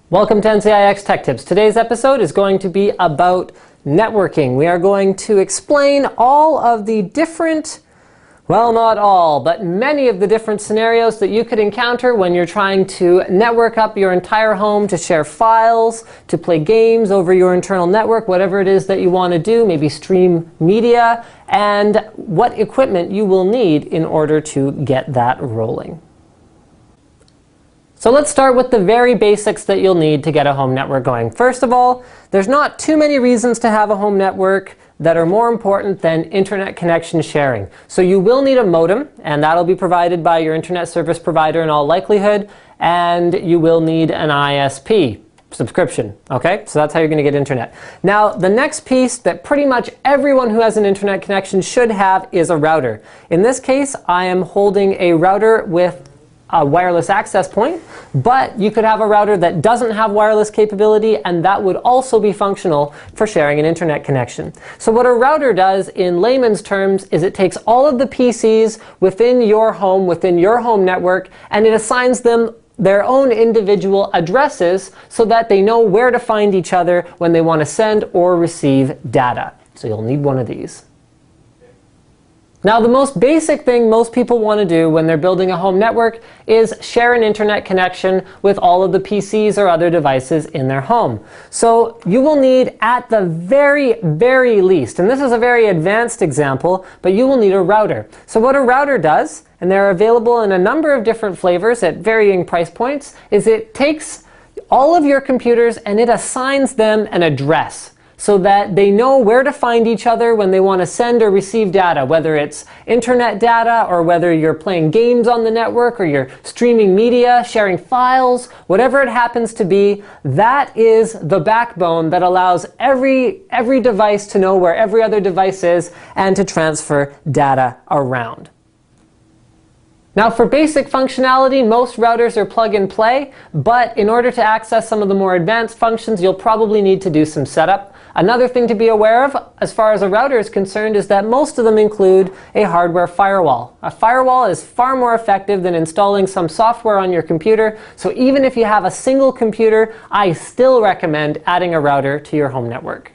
Welcome to NCIX Tech Tips. Today's episode is going to be about networking. We are going to explain all of the different, well, not all, but many of the different scenarios that you could encounter when you're trying to network up your entire home to share files, to play games over your internal network, whatever it is that you want to do, maybe stream media, and what equipment you will need in order to get that rolling. So let's start with the very basics that you'll need to get a home network going. First of all, there's not too many reasons to have a home network that are more important than internet connection sharing. So you will need a modem, and that'll be provided by your internet service provider in all likelihood, and you will need an ISP subscription. Okay, so that's how you're going to get internet. Now, the next piece that pretty much everyone who has an internet connection should have is a router. In this case, I am holding a router with a wireless access point, but you could have a router that doesn't have wireless capability, and that would also be functional for sharing an internet connection. So what a router does in layman's terms is it takes all of the PCs within your home network, and it assigns them their own individual addresses so that they know where to find each other when they want to send or receive data. So you'll need one of these. Now, the most basic thing most people want to do when they're building a home network is share an internet connection with all of the PCs or other devices in their home. So you will need, at the very, very least, and this is a very advanced example, but you will need a router. So what a router does, and they're available in a number of different flavors at varying price points, is it takes all of your computers and it assigns them an address, so that they know where to find each other when they want to send or receive data, whether it's internet data or whether you're playing games on the network or you're streaming media, sharing files, whatever it happens to be. That is the backbone that allows every device to know where every other device is and to transfer data around. Now, for basic functionality, most routers are plug and play, but in order to access some of the more advanced functions, you'll probably need to do some setup. Another thing to be aware of, as far as a router is concerned, is that most of them include a hardware firewall. A firewall is far more effective than installing some software on your computer, so even if you have a single computer, I still recommend adding a router to your home network.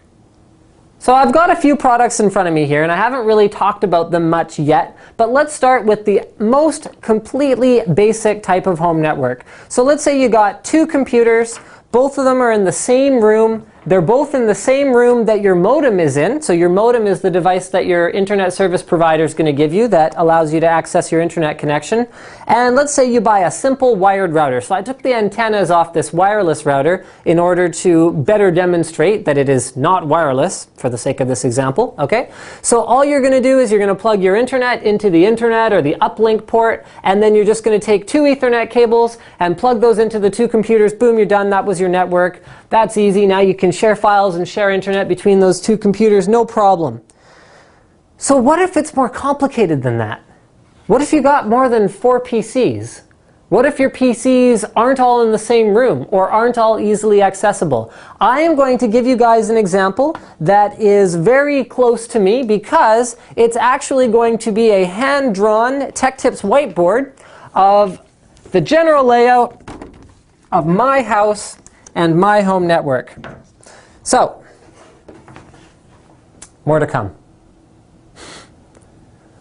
So I've got a few products in front of me here, and I haven't really talked about them much yet, but let's start with the most completely basic type of home network. So let's say you got two computers, both of them are in the same room. They're both in the same room that your modem is in. So your modem is the device that your internet service provider is going to give you that allows you to access your internet connection. And let's say you buy a simple wired router. So I took the antennas off this wireless router in order to better demonstrate that it is not wireless for the sake of this example. Okay? So all you're going to do is you're going to plug your internet into the internet or the uplink port, and then you're just going to take two Ethernet cables and plug those into the two computers. Boom, you're done. That was your network. That's easy. Now you can share files and share internet between those two computers, no problem. So what if it's more complicated than that? What if you got more than 4 PCs? What if your PCs aren't all in the same room or aren't all easily accessible? I am going to give you guys an example that is very close to me because it's actually going to be a hand-drawn Tech Tips whiteboard of the general layout of my house and my home network. So, more to come.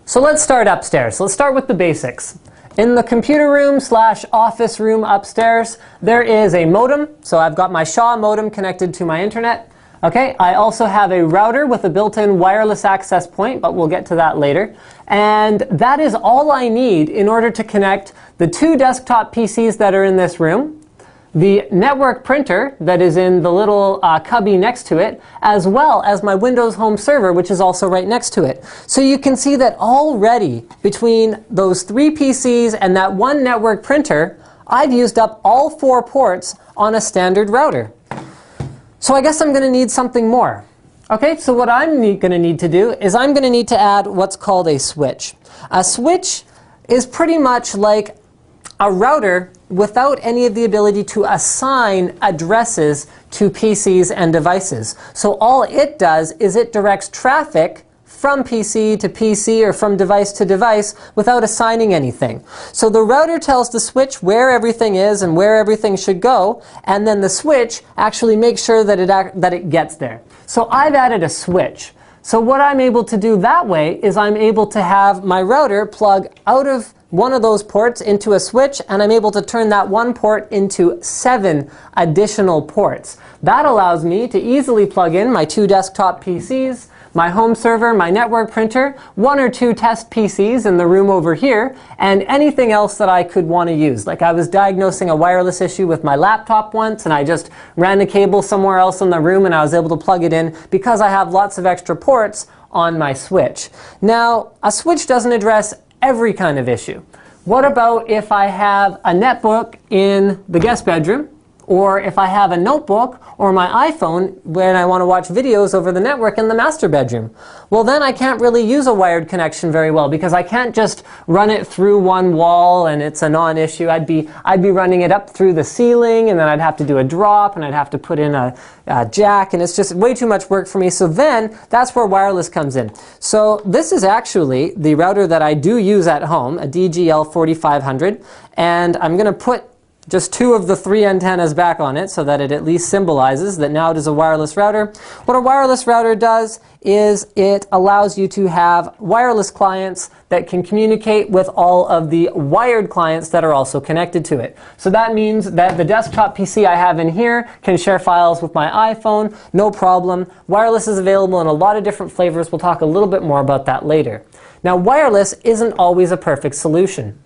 So let's start upstairs. Let's start with the basics. In the computer room / office room upstairs, there is a modem. So I've got my Shaw modem connected to my internet. Okay, I also have a router with a built-in wireless access point, but we'll get to that later. And that is all I need in order to connect the two desktop PCs that are in this room, the network printer that is in the little cubby next to it, as well as my Windows Home Server, which is also right next to it. So you can see that already between those 3 PCs and that one network printer, I've used up all 4 ports on a standard router. So I guess I'm going to need something more. Okay, so what I'm going to need to do is I'm going to need to add what's called a switch. A switch is pretty much like a router without any of the ability to assign addresses to PCs and devices. So all it does is it directs traffic from PC to PC or from device to device without assigning anything. So the router tells the switch where everything is and where everything should go, and then the switch actually makes sure that it gets there. So I've added a switch. So what I'm able to do that way is I'm able to have my router plug out of one of those ports into a switch, and I'm able to turn that one port into 7 additional ports. That allows me to easily plug in my 2 desktop PCs, my home server, my network printer, 1 or 2 test PCs in the room over here, and anything else that I could want to use. Like I was diagnosing a wireless issue with my laptop once, and I just ran the cable somewhere else in the room and I was able to plug it in because I have lots of extra ports on my switch. Now, a switch doesn't address every kind of issue. What about if I have a netbook in the guest bedroom, or if I have a notebook or my iPhone when I want to watch videos over the network in the master bedroom? Well, then I can't really use a wired connection very well because I can't just run it through one wall and it's a non-issue. I'd be running it up through the ceiling, and then I'd have to do a drop, and I'd have to put in a jack, and it's just way too much work for me. So then that's where wireless comes in. So this is actually the router that I do use at home, a DGL 4500, and I'm going to put just 2 of the 3 antennas back on it so that it at least symbolizes that now it is a wireless router. What a wireless router does is it allows you to have wireless clients that can communicate with all of the wired clients that are also connected to it. So that means that the desktop PC I have in here can share files with my iPhone, no problem. Wireless is available in a lot of different flavors. We'll talk a little bit more about that later. Now, wireless isn't always a perfect solution.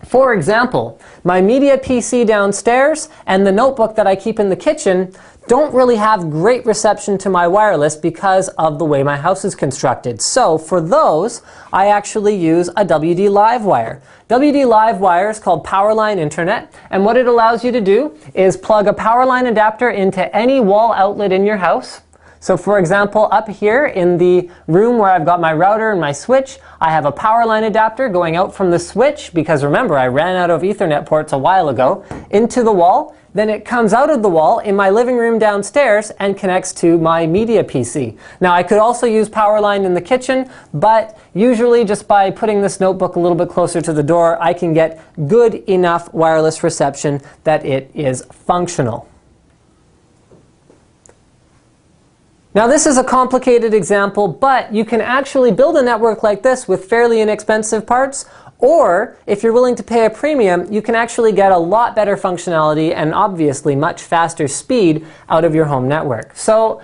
For example, my media PC downstairs and the notebook that I keep in the kitchen don't really have great reception to my wireless because of the way my house is constructed. So for those, I actually use a WD Livewire. WD Livewire is called Powerline Internet, and what it allows you to do is plug a Powerline adapter into any wall outlet in your house. So for example, up here in the room where I've got my router and my switch, I have a power line adapter going out from the switch, because remember, I ran out of Ethernet ports a while ago, into the wall. Then it comes out of the wall in my living room downstairs and connects to my media PC. Now, I could also use power line in the kitchen, but usually just by putting this notebook a little bit closer to the door, I can get good enough wireless reception that it is functional. Now, this is a complicated example, but you can actually build a network like this with fairly inexpensive parts, or if you're willing to pay a premium, you can actually get a lot better functionality and obviously much faster speed out of your home network. So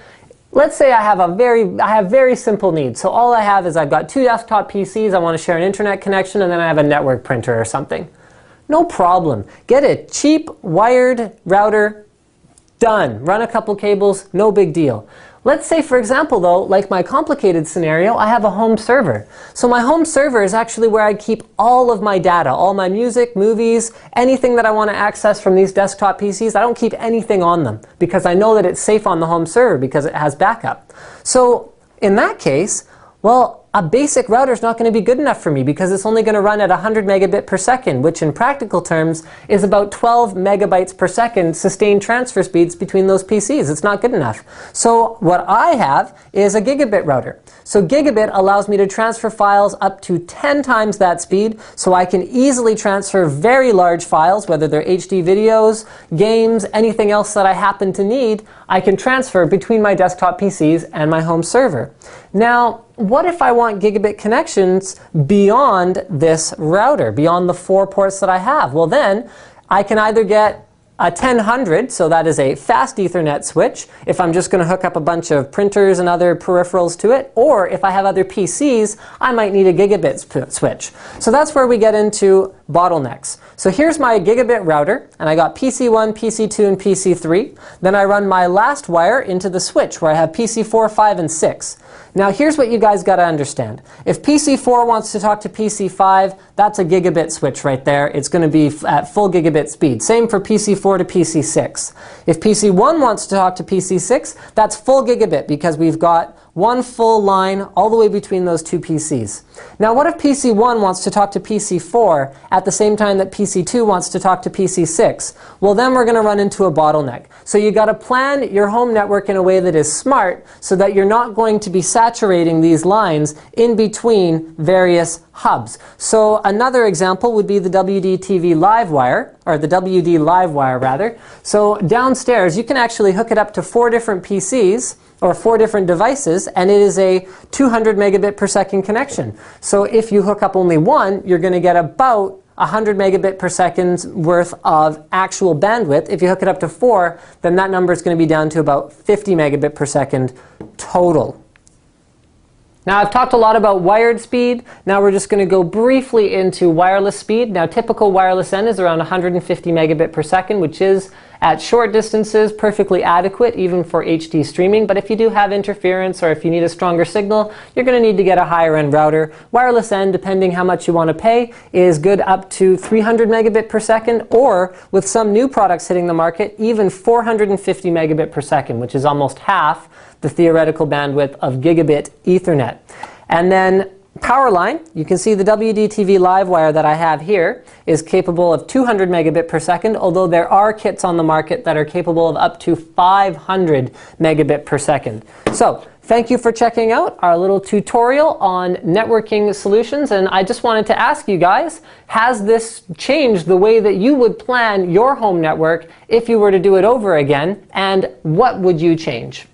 let's say I have very simple needs. So all I have is I've got 2 desktop PCs, I want to share an internet connection, and then I have a network printer or something. No problem. Get a cheap wired router, done. Run a couple cables, no big deal. Let's say, for example, though, like my complicated scenario, I have a home server. So my home server is actually where I keep all of my data, all my music, movies, anything that I want to access from these desktop PCs. I don't keep anything on them because I know that it's safe on the home server because it has backup. So in that case, well, a basic router is not going to be good enough for me because it's only going to run at 100 megabit per second, which in practical terms is about 12 megabytes per second sustained transfer speeds between those PCs. It's not good enough. So what I have is a gigabit router. So gigabit allows me to transfer files up to 10 times that speed, so I can easily transfer very large files, whether they're HD videos, games, anything else that I happen to need, I can transfer between my desktop PCs and my home server. Now, what if I want gigabit connections beyond this router, beyond the 4 ports that I have? Well, then I can either get a 1000, so that is a fast Ethernet switch, if I'm just going to hook up a bunch of printers and other peripherals to it, or if I have other PCs, I might need a gigabit switch. So that's where we get into bottlenecks. So here's my gigabit router, and I got PC1, PC2, and PC3. Then I run my last wire into the switch, where I have PC4, 5, and 6. Now here's what you guys got to understand. If PC4 wants to talk to PC5, that's a gigabit switch right there. It's going to be at full gigabit speed. Same for PC4 to PC6. If PC1 wants to talk to PC6, that's full gigabit because we've got one full line all the way between those two PCs. Now what if PC1 wants to talk to PC4 at the same time that PC2 wants to talk to PC6? Well, then we're going to run into a bottleneck. So you got to plan your home network in a way that is smart so that you're not going to be saturating these lines in between various hubs. So another example would be the WD-TV Livewire, or the WD Livewire rather. So downstairs you can actually hook it up to 4 different PCs or 4 different devices, and it is a 200 megabit per second connection. So if you hook up only one, you're going to get about 100 megabit per second worth of actual bandwidth. If you hook it up to 4, then that number is going to be down to about 50 megabit per second total. Now I've talked a lot about wired speed. Now we're just going to go briefly into wireless speed. Now typical wireless N is around 150 megabit per second, which is at short distances perfectly adequate even for HD streaming. But if you do have interference or if you need a stronger signal, you're going to need to get a higher end router. Wireless N, depending how much you want to pay, is good up to 300 megabit per second, or with some new products hitting the market, even 450 megabit per second, which is almost half the theoretical bandwidth of gigabit Ethernet. And then power line, you can see the WD-TV Livewire that I have here is capable of 200 megabit per second, although there are kits on the market that are capable of up to 500 megabit per second. So thank you for checking out our little tutorial on networking solutions, and I just wanted to ask you guys, has this changed the way that you would plan your home network if you were to do it over again, and what would you change?